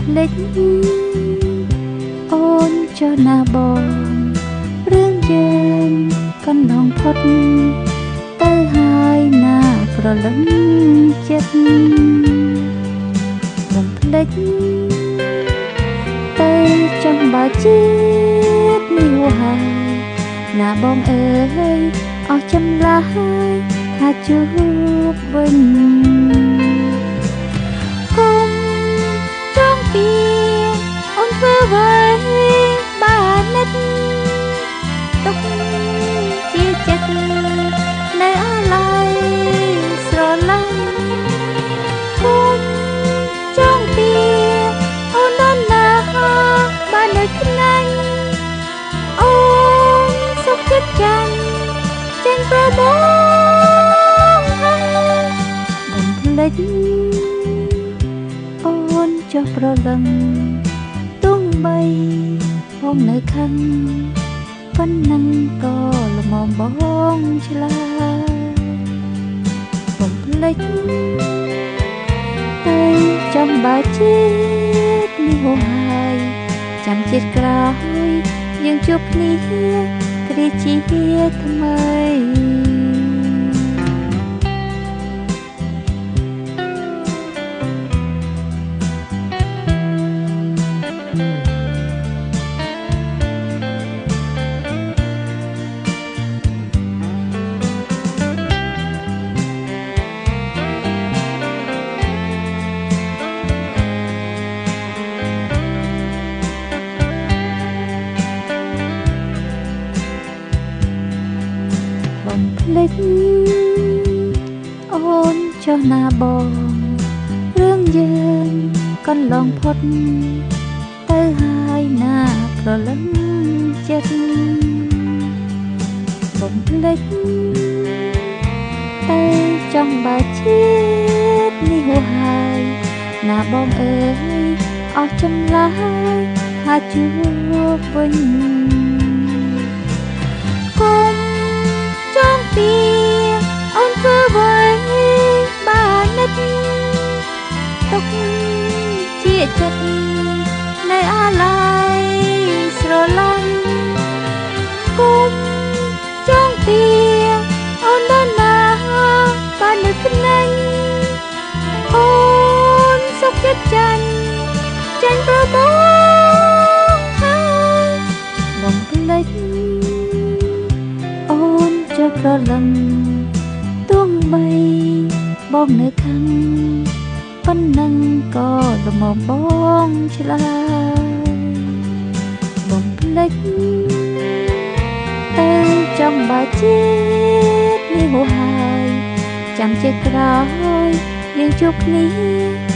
ភ្លេចអូនចុះណាបងរឿងយើងកន្លងផុតទៅហើយណាប្រលឹងចិត្តបំភ្លេចទៅចំបើជាតិនេះហើយណាបងអើយអស់ចម្លាស់ថាជួបវិញគុំចង់ពីអូនធ្វើអ្វីបាននិតទុកជាចិត្តនៅអាឡ័យស្រឡាញ់គុំចង់ពីអូនដល់ណាបាននៅខ្លាញ់អូនសុខចិត្តចាញ់ចេញប្រមងបំភ្លេចអូនចុះប្រលឹងទុំបីបងនៅខឹងប៉ុណ្ណឹងក៏ល្មមបងឆ្លើយបំភ្លេចទៅចំបើជាតិនេះហើយចាំជាតិក្រោយយើងជួបគ្នាគ្រាជាថ្មីបំភ្លេចអូនចុះណាបងរឿងយើងកន្លងផុតទៅហើយណាប្រលឹងចិត្តបំភ្លេចទៅចង់បើជាតិនេះហើយណាបងអើយអស់ចម្លាស់ថាជួបវិញគុំពីអូនធ្វើអ្វីបាននិតទុកជាចិត្តនៅអាឡ័យស្រឡាញ់គុំចង់ពីអូនដល់ណាបាននៅខ្លាញ់អូនសុខចិត្តចាញ់ចេញប្របងហើយបំភ្លេចចុះប្រលឹងទុំបីបងនៅខឹងប៉ុណ្ណឹងក៏ល្មមបងឆ្លើយបំភ្លេចទៅចំបើជាតិនេះហើយចាំជាតិក្រោយយើងជួបគ្នា